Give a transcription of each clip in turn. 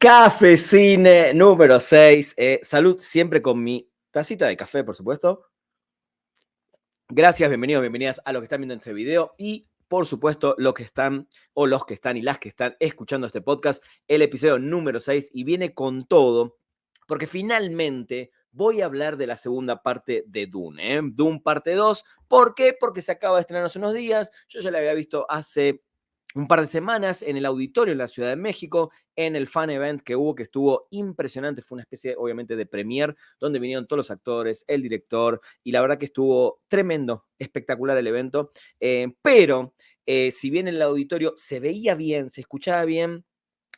Cafecine número 6. Salud siempre con mi tacita de café, por supuesto. Gracias, bienvenidos, bienvenidas a los que están viendo este video y, por supuesto, los que están y las que están escuchando este podcast, el episodio número 6 y viene con todo, porque finalmente voy a hablar de la segunda parte de Dune, Dune parte 2. ¿Por qué? Porque se acaba de estrenar hace unos días, yo ya la había visto hace un par de semanas en el auditorio en la Ciudad de México, en el fan event que hubo, que estuvo impresionante. Fue una especie, obviamente, de premier, donde vinieron todos los actores, el director, y la verdad que estuvo tremendo, espectacular el evento. Pero si bien en el auditorio se veía bien, se escuchaba bien,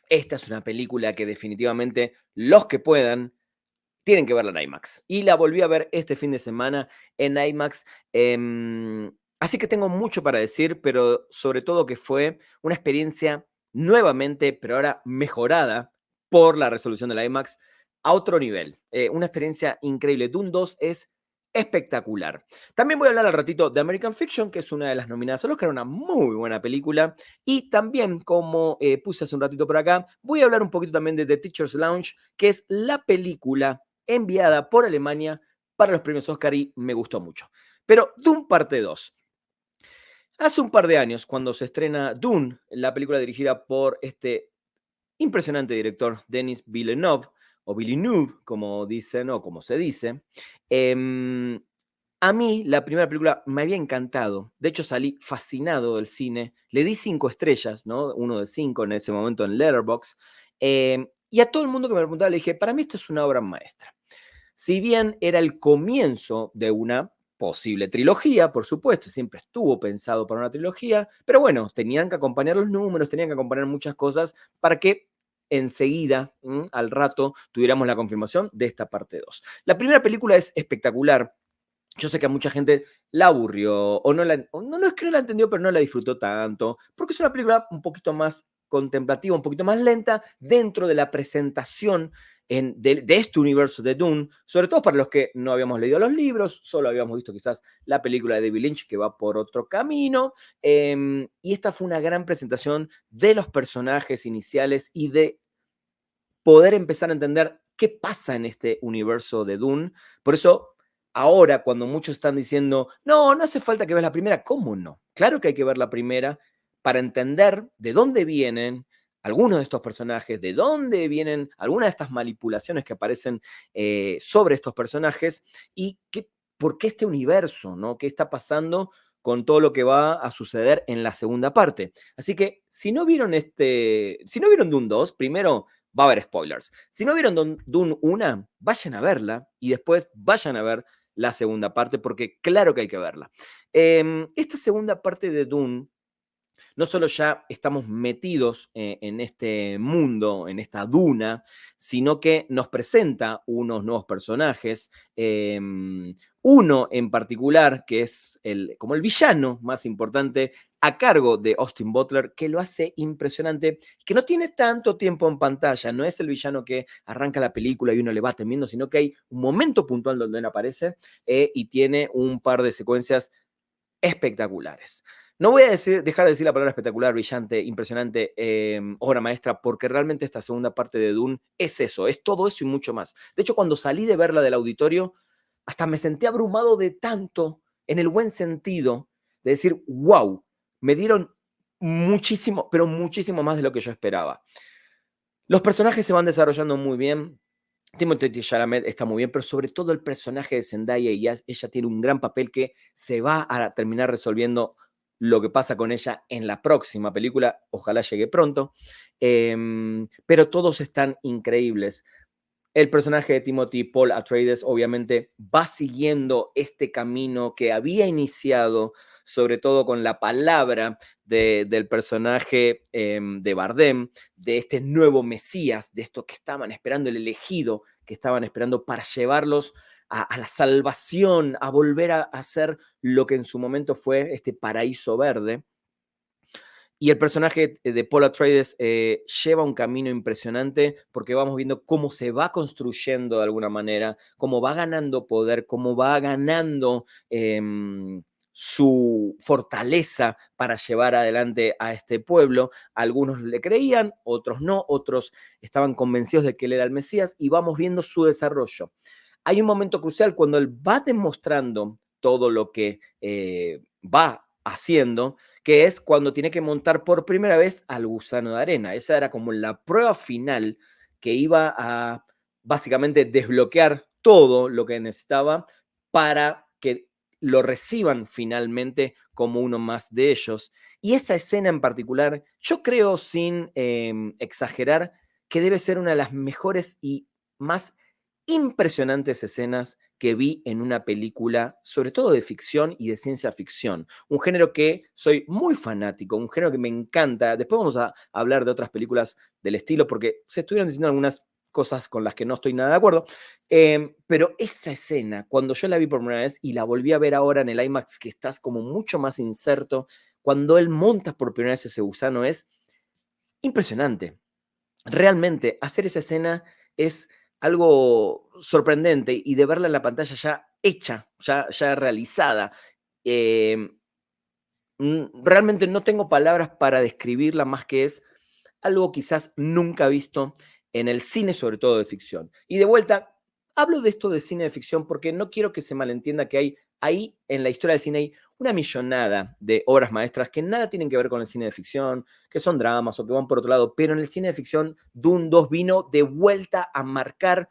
esta es una película que definitivamente los que puedan tienen que verla en IMAX. Y la volví a ver este fin de semana en IMAX. Así que tengo mucho para decir, pero sobre todo que fue una experiencia nuevamente, pero ahora mejorada por la resolución de la IMAX a otro nivel. Una experiencia increíble. Dune 2 es espectacular. También voy a hablar al ratito de American Fiction, que es una de las nominadas al Oscar, una muy buena película. Y también, como puse hace un ratito por acá, voy a hablar un poquito también de The Teacher's Lounge, que es la película enviada por Alemania para los premios Oscar y me gustó mucho. Pero Dune parte 2. Hace un par de años, cuando se estrena Dune, la película dirigida por este impresionante director Denis Villeneuve, o Villeneuve, como dicen o como se dice, a mí la primera película me había encantado. De hecho, salí fascinado del cine. Le di 5 estrellas, ¿no? 1 de 5 en ese momento en Letterboxd. Y a todo el mundo que me preguntaba le dije, para mí esto es una obra maestra. Si bien era el comienzo de una posible trilogía, por supuesto, siempre estuvo pensado para una trilogía, pero bueno, tenían que acompañar los números, tenían que acompañar muchas cosas para que enseguida, al rato, tuviéramos la confirmación de esta parte 2. La primera película es espectacular. Yo sé que a mucha gente la aburrió, o no es que no la entendió, pero no la disfrutó tanto, porque es una película un poquito más contemplativa, un poquito más lenta dentro de la presentación de este universo de Dune, sobre todo para los que no habíamos leído los libros, solo habíamos visto quizás la película de David Lynch que va por otro camino, y esta fue una gran presentación de los personajes iniciales y de poder empezar a entender qué pasa en este universo de Dune. Por eso, ahora, cuando muchos están diciendo, no, no hace falta que veas la primera, ¿cómo no? Claro que hay que ver la primera para entender de dónde vienen algunos de estos personajes, de dónde vienen algunas de estas manipulaciones que aparecen sobre estos personajes y por qué este universo, ¿no? ¿Qué está pasando con todo lo que va a suceder en la segunda parte? Así que si no vieron Dune 2, primero va a haber spoilers. Si no vieron Dune 1, vayan a verla y después vayan a ver la segunda parte, porque claro que hay que verla. Esta segunda parte de Dune, no solo ya estamos metidos en este mundo, en esta duna, sino que nos presenta unos nuevos personajes. Uno en particular, que es como el villano más importante, a cargo de Austin Butler, que lo hace impresionante, que no tiene tanto tiempo en pantalla, no es el villano que arranca la película y uno le va temiendo, sino que hay un momento puntual donde él aparece y tiene un par de secuencias espectaculares. No voy a dejar de decir la palabra espectacular, brillante, impresionante, obra maestra, porque realmente esta segunda parte de Dune es eso, es todo eso y mucho más. De hecho, cuando salí de verla del auditorio, hasta me sentí abrumado de tanto, en el buen sentido, de decir, wow, me dieron muchísimo, pero muchísimo más de lo que yo esperaba. Los personajes se van desarrollando muy bien. Timothée Chalamet está muy bien, pero sobre todo el personaje de Zendaya, y ella tiene un gran papel que se va a terminar resolviendo lo que pasa con ella en la próxima película. Ojalá llegue pronto. Pero todos están increíbles. El personaje de Timothy Paul Atreides obviamente va siguiendo este camino que había iniciado, sobre todo con la palabra del personaje de Bardem, de este nuevo Mesías, de esto que estaban esperando, el elegido que estaban esperando para llevarlos a la salvación, a volver a hacer lo que en su momento fue este paraíso verde. Y el personaje de Paul Atreides lleva un camino impresionante porque vamos viendo cómo se va construyendo de alguna manera, cómo va ganando poder, cómo va ganando su fortaleza para llevar adelante a este pueblo. Algunos le creían, otros no, otros estaban convencidos de que él era el Mesías y vamos viendo su desarrollo. Hay un momento crucial cuando él va demostrando todo lo que va haciendo, que es cuando tiene que montar por primera vez al gusano de arena. Esa era como la prueba final que iba a básicamente desbloquear todo lo que necesitaba para que lo reciban finalmente como uno más de ellos. Y esa escena en particular, yo creo sin exagerar, que debe ser una de las mejores y más impresionantes escenas que vi en una película, sobre todo de ficción y de ciencia ficción. Un género que soy muy fanático, un género que me encanta. Después vamos a hablar de otras películas del estilo, porque se estuvieron diciendo algunas cosas con las que no estoy nada de acuerdo. Pero esa escena, cuando yo la vi por primera vez y la volví a ver ahora en el IMAX, que estás como mucho más inserto, cuando él monta por primera vez ese gusano, es impresionante. Realmente, hacer esa escena es algo sorprendente y de verla en la pantalla ya hecha, ya realizada. Eh, Realmente no tengo palabras para describirla más que es algo quizás nunca visto en el cine, sobre todo de ficción. Y de vuelta, hablo de esto de cine de ficción porque no quiero que se malentienda que hay ahí en la historia del cine hay una millonada de obras maestras que nada tienen que ver con el cine de ficción, que son dramas o que van por otro lado, pero en el cine de ficción Dune 2 vino de vuelta a marcar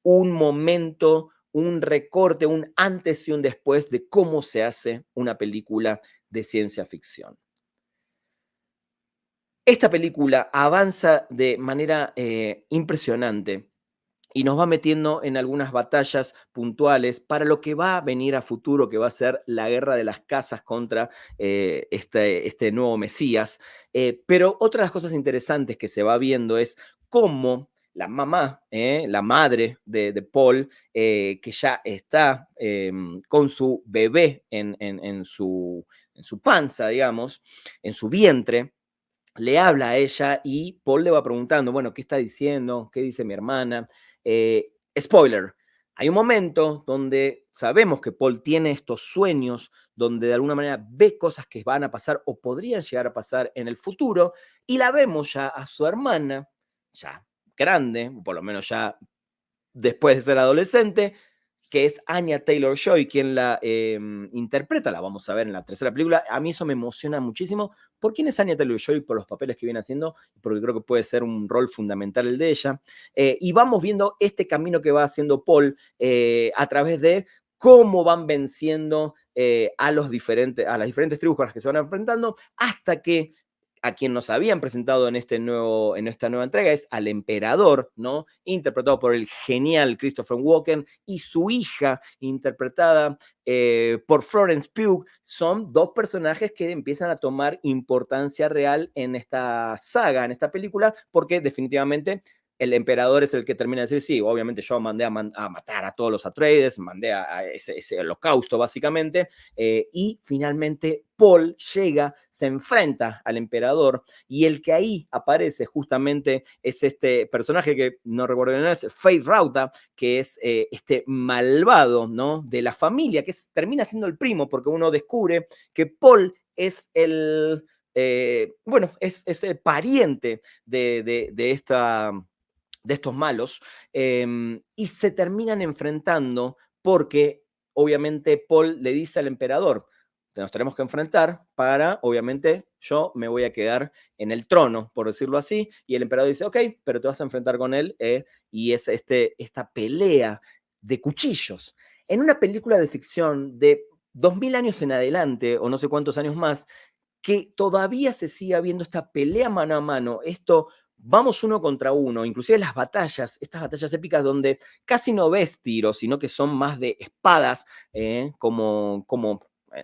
un momento, un recorte, un antes y un después de cómo se hace una película de ciencia ficción. Esta película avanza de manera impresionante y nos va metiendo en algunas batallas puntuales para lo que va a venir a futuro, que va a ser la guerra de las casas contra este nuevo Mesías. Pero otra de las cosas interesantes que se va viendo es cómo la mamá, la madre de Paul, que ya está con su bebé en su panza, digamos, en su vientre, le habla a ella y Paul le va preguntando, bueno, ¿qué está diciendo? ¿Qué dice mi hermana? Spoiler, hay un momento donde sabemos que Paul tiene estos sueños, donde de alguna manera ve cosas que van a pasar o podrían llegar a pasar en el futuro, y la vemos ya a su hermana, ya grande, por lo menos ya después de ser adolescente, que es Anya Taylor-Joy quien la interpreta, la vamos a ver en la tercera película. A mí eso me emociona muchísimo. ¿Por quién es Anya Taylor-Joy? Por los papeles que viene haciendo, porque creo que puede ser un rol fundamental el de ella. Y vamos viendo este camino que va haciendo Paul a través de cómo van venciendo a las diferentes tribus con las que se van enfrentando, hasta que a quien nos habían presentado en esta nueva entrega es al emperador, ¿no? Interpretado por el genial Christopher Walken y su hija, interpretada por Florence Pugh. Son dos personajes que empiezan a tomar importancia real en esta saga, en esta película, porque definitivamente el emperador es el que termina de decir, sí, obviamente yo mandé a matar a todos los Atreides, mandé a ese holocausto básicamente, y finalmente Paul llega, se enfrenta al emperador y el que ahí aparece justamente es este personaje que no recuerdo bien, es Faith Rauta, que es este malvado, ¿no? De la familia, que termina siendo el primo, porque uno descubre que Paul es es el pariente de estos malos, y se terminan enfrentando porque obviamente Paul le dice al emperador, nos tenemos que enfrentar para, obviamente, yo me voy a quedar en el trono, por decirlo así, y el emperador dice, ok, pero te vas a enfrentar con él, y es esta pelea de cuchillos. En una película de ficción de 2000 años en adelante, o no sé cuántos años más, que todavía se siga viendo esta pelea mano a mano, esto vamos uno contra uno, inclusive las batallas, estas batallas épicas donde casi no ves tiros, sino que son más de espadas, como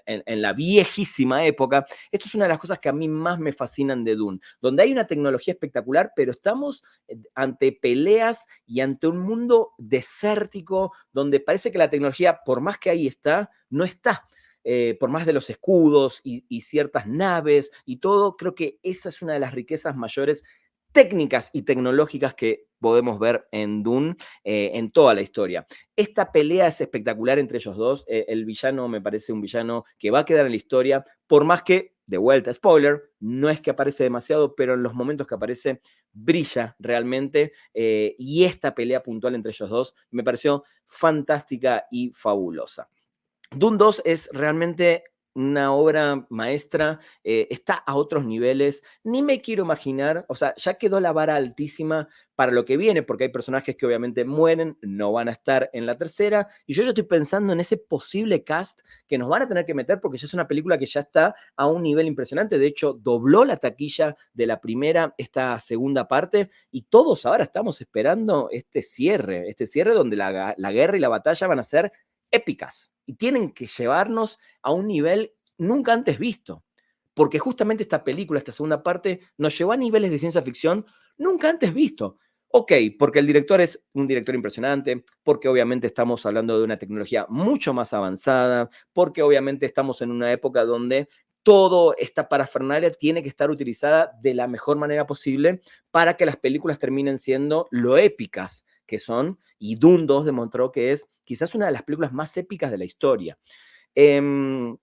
en la viejísima época. Esto es una de las cosas que a mí más me fascinan de Dune, donde hay una tecnología espectacular, pero estamos ante peleas y ante un mundo desértico, donde parece que la tecnología, por más que ahí está, no está. Por más de los escudos y ciertas naves y todo, creo que esa es una de las riquezas mayores técnicas y tecnológicas que podemos ver en Dune en toda la historia. Esta pelea es espectacular entre ellos dos. El villano me parece un villano que va a quedar en la historia, por más que, de vuelta, spoiler, no es que aparece demasiado, pero en los momentos que aparece brilla realmente. Y esta pelea puntual entre ellos dos me pareció fantástica y fabulosa. Dune 2 es realmente una obra maestra, está a otros niveles, ni me quiero imaginar, o sea, ya quedó la vara altísima para lo que viene, porque hay personajes que obviamente mueren, no van a estar en la tercera, y yo ya estoy pensando en ese posible cast que nos van a tener que meter, porque ya es una película que ya está a un nivel impresionante, de hecho, dobló la taquilla de la primera, esta segunda parte, y todos ahora estamos esperando este cierre donde la guerra y la batalla van a ser épicas y tienen que llevarnos a un nivel nunca antes visto. Porque justamente esta película, esta segunda parte, nos llevó a niveles de ciencia ficción nunca antes visto. Ok, porque el director es un director impresionante, porque obviamente estamos hablando de una tecnología mucho más avanzada, porque obviamente estamos en una época donde toda esta parafernalia tiene que estar utilizada de la mejor manera posible para que las películas terminen siendo lo épicas que son, y Dune 2 demostró que es quizás una de las películas más épicas de la historia. Eh,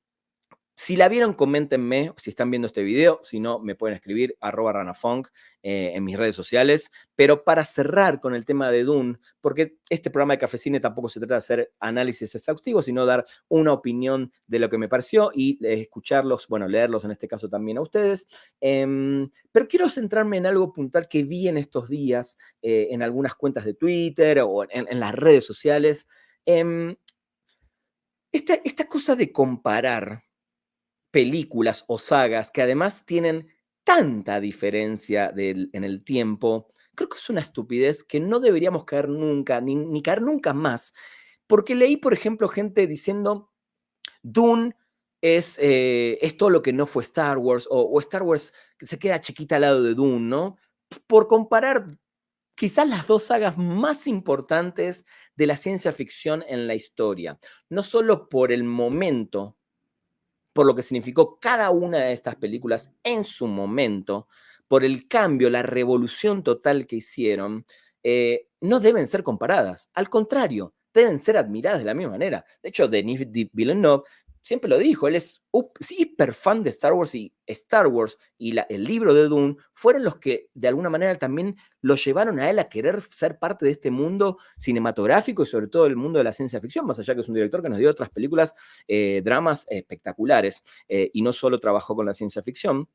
si la vieron, coméntenme si están viendo este video. Si no, me pueden escribir @ranafunk en mis redes sociales. Pero para cerrar con el tema de Dune, porque este programa de Cafecine tampoco se trata de hacer análisis exhaustivos, sino dar una opinión de lo que me pareció y escucharlos, bueno, leerlos en este caso también a ustedes. Pero quiero centrarme en algo puntual que vi en estos días en algunas cuentas de Twitter o en las redes sociales. Em, esta cosa de comparar películas o sagas que además tienen tanta diferencia en el tiempo, creo que es una estupidez que no deberíamos caer nunca, ni caer nunca más, porque leí, por ejemplo, gente diciendo, Dune es todo lo que no fue Star Wars, o Star Wars que se queda chiquita al lado de Dune, ¿no? Por comparar quizás las dos sagas más importantes de la ciencia ficción en la historia, no solo por el momento por lo que significó cada una de estas películas en su momento, por el cambio, la revolución total que hicieron, no deben ser comparadas. Al contrario, deben ser admiradas de la misma manera. De hecho, Denis Villeneuve siempre lo dijo, él es hiper fan de Star Wars y el libro de Dune fueron los que de alguna manera también lo llevaron a él a querer ser parte de este mundo cinematográfico y sobre todo el mundo de la ciencia ficción, más allá que es un director que nos dio otras películas, dramas espectaculares y no solo trabajó con la ciencia ficción.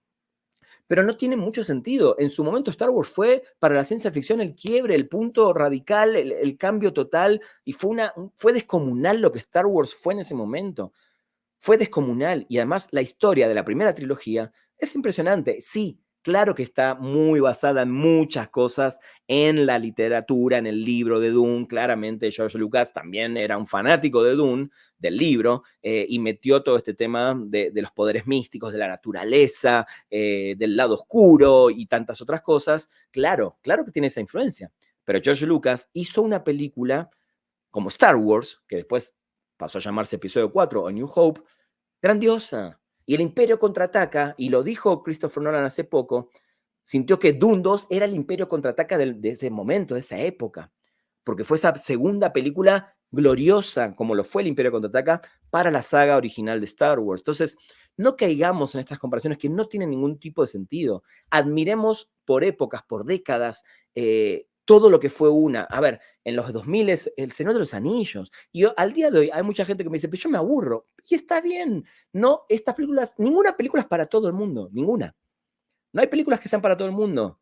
Pero no tiene mucho sentido. En su momento Star Wars fue para la ciencia ficción el quiebre, el punto radical, el cambio total, y fue descomunal lo que Star Wars fue en ese momento. Fue descomunal y además la historia de la primera trilogía es impresionante. Sí, claro que está muy basada en muchas cosas en la literatura, en el libro de Dune. Claramente George Lucas también era un fanático de Dune, del libro, y metió todo este tema de los poderes místicos, de la naturaleza, del lado oscuro y tantas otras cosas. Claro, claro que tiene esa influencia. Pero George Lucas hizo una película como Star Wars, que después pasó a llamarse Episodio 4 o New Hope, grandiosa. Y el Imperio contraataca, y lo dijo Christopher Nolan hace poco, sintió que Dune 2 era el Imperio contraataca de ese momento, de esa época, porque fue esa segunda película gloriosa, como lo fue el Imperio contraataca, para la saga original de Star Wars. Entonces, no caigamos en estas comparaciones que no tienen ningún tipo de sentido. Admiremos por épocas, por décadas, todo lo que fue una. A ver, en los 2000 es El Señor de los Anillos. Y al día de hoy hay mucha gente que me dice, pero yo me aburro. Y está bien. No, estas películas, ninguna película es para todo el mundo, ninguna. No hay películas que sean para todo el mundo,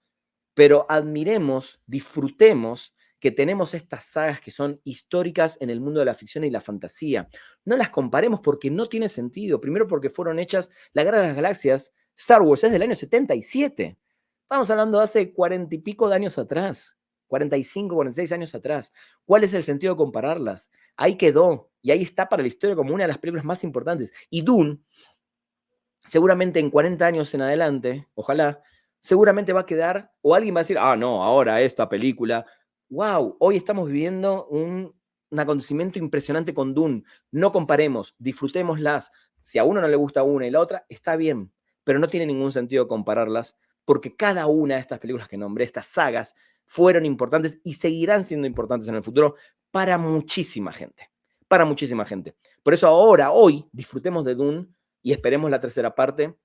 pero admiremos, disfrutemos que tenemos estas sagas que son históricas en el mundo de la ficción y la fantasía. No las comparemos porque no tiene sentido. Primero porque fueron hechas, La Guerra de las Galaxias, Star Wars es del año 77. Estamos hablando de hace 40 y pico de años atrás, 45, 46 años atrás. ¿Cuál es el sentido de compararlas? Ahí quedó y ahí está para la historia como una de las películas más importantes. Y Dune, seguramente en 40 años en adelante, ojalá, seguramente va a quedar, o alguien va a decir, ah, no, ahora esta película, wow, hoy estamos viviendo un acontecimiento impresionante con Dune, no comparemos, disfrutémoslas, si a uno no le gusta una y la otra, está bien, pero no tiene ningún sentido compararlas porque cada una de estas películas que nombré, estas sagas, fueron importantes y seguirán siendo importantes en el futuro para muchísima gente. Para muchísima gente. Por eso ahora, hoy, disfrutemos de Dune y esperemos la tercera parte,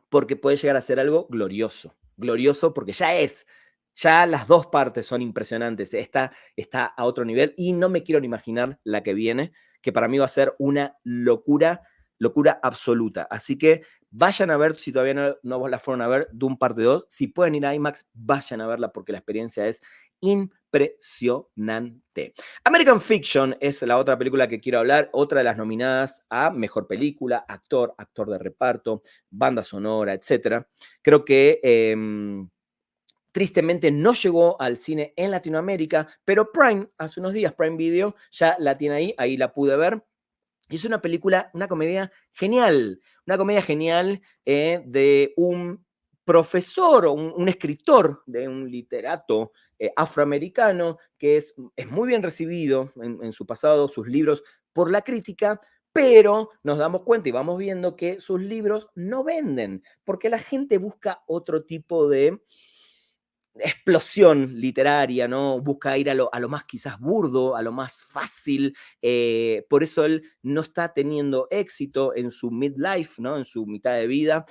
porque puede llegar a ser algo glorioso. Glorioso porque ya las dos partes son impresionantes. Esta está a otro nivel y no me quiero ni imaginar la que viene, que para mí va a ser una locura, locura absoluta. Así que vayan a ver, si todavía no la fueron a ver, Doom parte 2. Si pueden ir a IMAX, vayan a verla porque la experiencia es impresionante. American Fiction es la otra película que quiero hablar, otra de las nominadas a Mejor Película, Actor, Actor de Reparto, Banda Sonora, etc. Creo que tristemente no llegó al cine en Latinoamérica, pero Prime, hace unos días, Prime Video, ya la tiene ahí la pude ver. Y es una película, una comedia genial de un profesor o un escritor, de un literato afroamericano que es muy bien recibido en su pasado, sus libros, por la crítica, pero nos damos cuenta y vamos viendo que sus libros no venden, porque la gente busca otro tipo de explosión literaria, ¿no? Busca ir a lo más quizás burdo, a lo más fácil. Por eso él no está teniendo éxito en su midlife, ¿no? En su mitad de vida.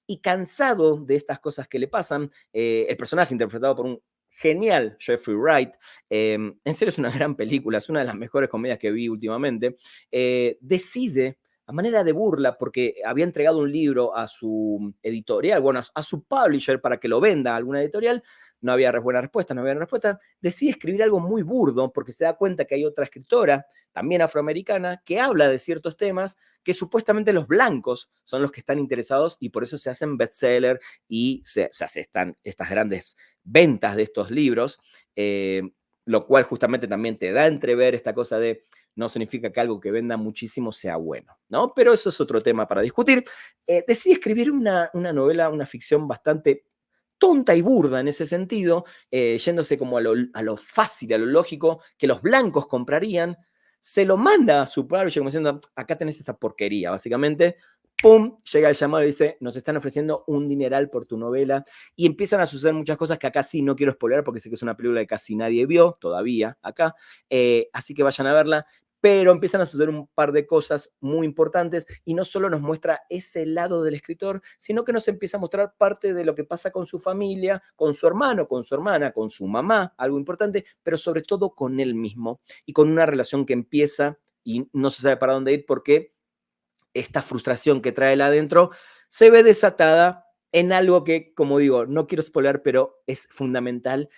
Y cansado de estas cosas que le pasan, el personaje interpretado por un genial Jeffrey Wright, en serio es una gran película, es una de las mejores comedias que vi últimamente, decide a manera de burla, porque había entregado un libro a su editorial, bueno, a su publisher para que lo venda a alguna editorial, no había buena respuesta, decide escribir algo muy burdo porque se da cuenta que hay otra escritora, también afroamericana, que habla de ciertos temas que supuestamente los blancos son los que están interesados y por eso se hacen bestseller y se hacen estas grandes ventas de estos libros, lo cual justamente también te da a entrever esta cosa de no significa que algo que venda muchísimo sea bueno, ¿no? Pero eso es otro tema para discutir. Decidí escribir una novela, una ficción bastante tonta y burda en ese sentido, yéndose como a lo fácil, a lo lógico, que los blancos comprarían, se lo manda a su publisher como diciendo, acá tenés esta porquería, básicamente. ¡Pum! Llega el llamado y dice, nos están ofreciendo un dineral por tu novela. Y empiezan a suceder muchas cosas que acá sí no quiero spoiler porque sé que es una película que casi nadie vio todavía acá. Así que vayan a verla, pero empiezan a suceder un par de cosas muy importantes y no solo nos muestra ese lado del escritor, sino que nos empieza a mostrar parte de lo que pasa con su familia, con su hermano, con su hermana, con su mamá, algo importante, pero sobre todo con él mismo y con una relación que empieza y no se sabe para dónde ir porque esta frustración que trae él adentro se ve desatada en algo que, como digo, no quiero spoiler, pero es fundamental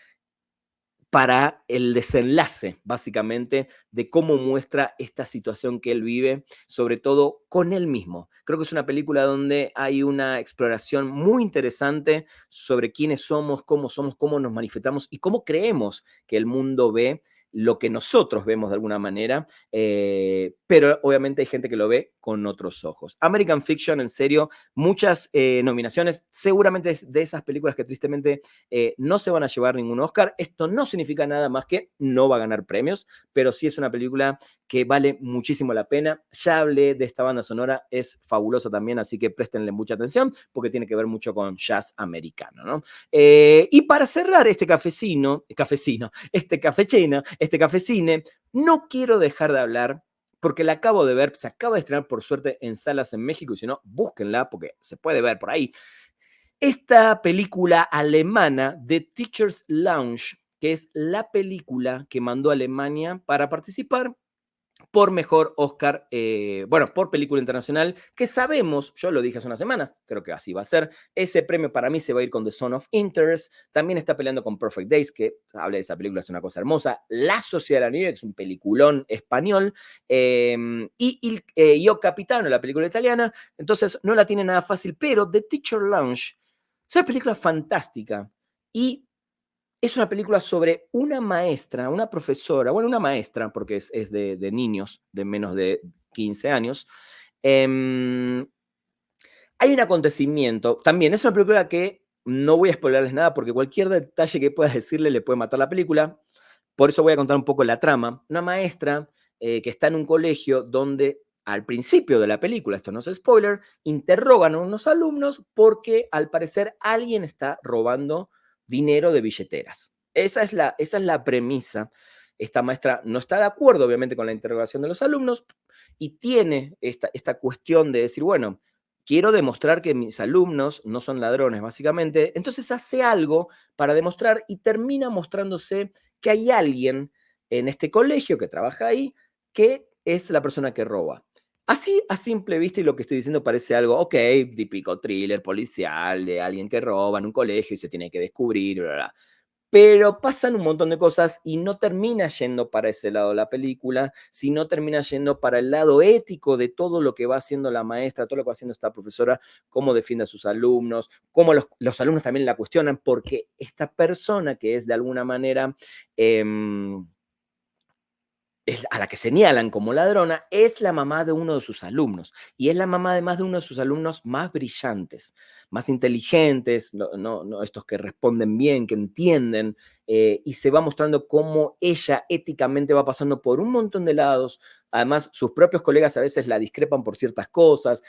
para el desenlace, básicamente, de cómo muestra esta situación que él vive, sobre todo con él mismo. Creo que es una película donde hay una exploración muy interesante sobre quiénes somos, cómo nos manifestamos y cómo creemos que el mundo ve lo que nosotros vemos de alguna manera, pero obviamente hay gente que lo ve con otros ojos. American Fiction, en serio, muchas nominaciones, seguramente de esas películas que tristemente no se van a llevar ningún Oscar. Esto no significa nada más que no va a ganar premios, pero sí es una película que vale muchísimo la pena. Ya hablé de esta banda sonora, es fabulosa también, así que préstenle mucha atención porque tiene que ver mucho con jazz americano, ¿no? Y para cerrar este este cafecine, no quiero dejar de hablar porque la acabo de ver, se acaba de estrenar por suerte en salas en México y si no, búsquenla porque se puede ver por ahí. Esta película alemana, The Teacher's Lounge, que es la película que mandó a Alemania para participar por mejor Oscar, por película internacional, que sabemos, yo lo dije hace unas semanas, creo que así va a ser, ese premio para mí se va a ir con The Zone of Interest, también está peleando con Perfect Days, que habla de esa película, es una cosa hermosa, La Sociedad de la Nieve, que es un peliculón español, y Yo Capitano, la película italiana, entonces no la tiene nada fácil, pero The Teacher Lounge es una película fantástica y es una película sobre una maestra, una profesora, bueno, una maestra, porque es de niños de menos de 15 años. Hay un acontecimiento, también es una película que no voy a spoilerles nada, porque cualquier detalle que pueda decirle le puede matar la película. Por eso voy a contar un poco la trama. Una maestra que está en un colegio donde al principio de la película, esto no es spoiler, interrogan a unos alumnos porque al parecer alguien está robando dinero de billeteras. Esa es la premisa. Esta maestra no está de acuerdo, obviamente, con la interrogación de los alumnos y tiene esta cuestión de decir, bueno, quiero demostrar que mis alumnos no son ladrones, básicamente. Entonces hace algo para demostrar y termina mostrándose que hay alguien en este colegio que trabaja ahí que es la persona que roba. Así, a simple vista, y lo que estoy diciendo parece algo, ok, típico thriller policial de alguien que roba en un colegio y se tiene que descubrir, bla, bla. Pero pasan un montón de cosas y no termina yendo para ese lado la película, sino termina yendo para el lado ético de todo lo que va haciendo la maestra, todo lo que va haciendo esta profesora, cómo defiende a sus alumnos, cómo los alumnos también la cuestionan, porque esta persona que es de alguna manera... a la que señalan como ladrona, es la mamá de uno de sus alumnos. Y es la mamá además de uno de sus alumnos más brillantes, más inteligentes, no estos que responden bien, que entienden, y se va mostrando cómo ella éticamente va pasando por un montón de lados. Además, sus propios colegas a veces la discrepan por ciertas cosas.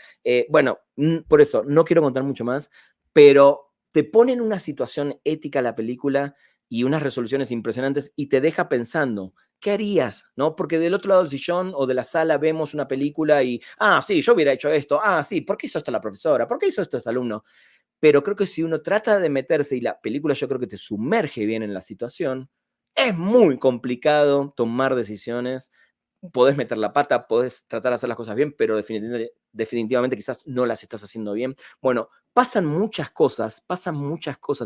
Bueno, por eso, no quiero contar mucho más, pero te pone en una situación ética la película y unas resoluciones impresionantes y te deja pensando, ¿qué harías? ¿No? Porque del otro lado del sillón o de la sala vemos una película y, sí, yo hubiera hecho esto, sí, ¿por qué hizo esto la profesora? ¿Por qué hizo esto este alumno? Pero creo que si uno trata de meterse y la película yo creo que te sumerge bien en la situación, es muy complicado tomar decisiones. Podés meter la pata, podés tratar de hacer las cosas bien, pero definitivamente quizás no las estás haciendo bien. Bueno, pasan muchas cosas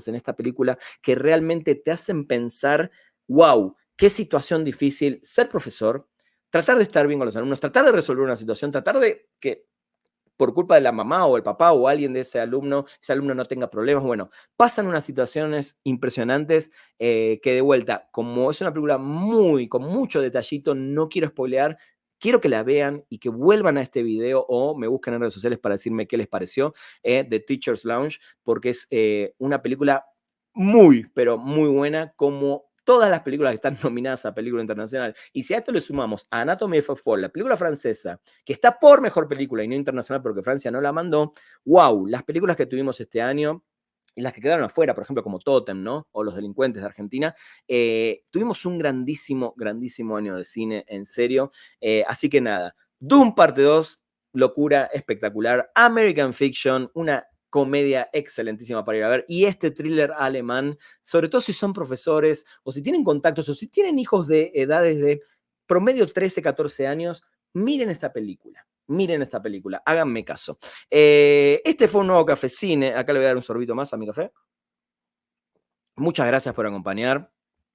en esta película que realmente te hacen pensar, wow, qué situación difícil ser profesor, tratar de estar bien con los alumnos, tratar de resolver una situación, tratar de que por culpa de la mamá o el papá o alguien de ese alumno no tenga problemas. Bueno, pasan unas situaciones impresionantes que de vuelta, como es una película con mucho detallito, no quiero spoilear, quiero que la vean y que vuelvan a este video o me busquen en redes sociales para decirme qué les pareció The Teacher's Lounge, porque es una película muy, pero muy buena, como todas las películas que están nominadas a película internacional. Y si a esto le sumamos Anatomy of a Fall, la película francesa, que está por mejor película y no internacional porque Francia no la mandó, wow, las películas que tuvimos este año y las que quedaron afuera, por ejemplo, como Totem, ¿no? O Los Delincuentes de Argentina, tuvimos un grandísimo, grandísimo año de cine, en serio. Así que nada, Doom parte 2, locura espectacular. American Fiction, una comedia excelentísima para ir a ver. Y este thriller alemán, sobre todo si son profesores o si tienen contactos o si tienen hijos de edades de promedio 13, 14 años, miren esta película. Miren esta película, háganme caso. Este fue un nuevo Cafecine. Acá le voy a dar un sorbito más a mi café. Muchas gracias por acompañar.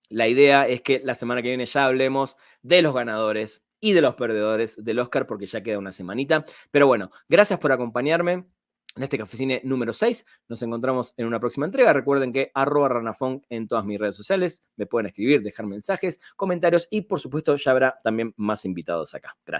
La idea es que la semana que viene ya hablemos de los ganadores y de los perdedores del Oscar, porque ya queda una semanita. Pero bueno, gracias por acompañarme en este Cafecine número 6. Nos encontramos en una próxima entrega. Recuerden que @ranafunk en todas mis redes sociales. Me pueden escribir, dejar mensajes, comentarios y por supuesto ya habrá también más invitados acá. Gracias.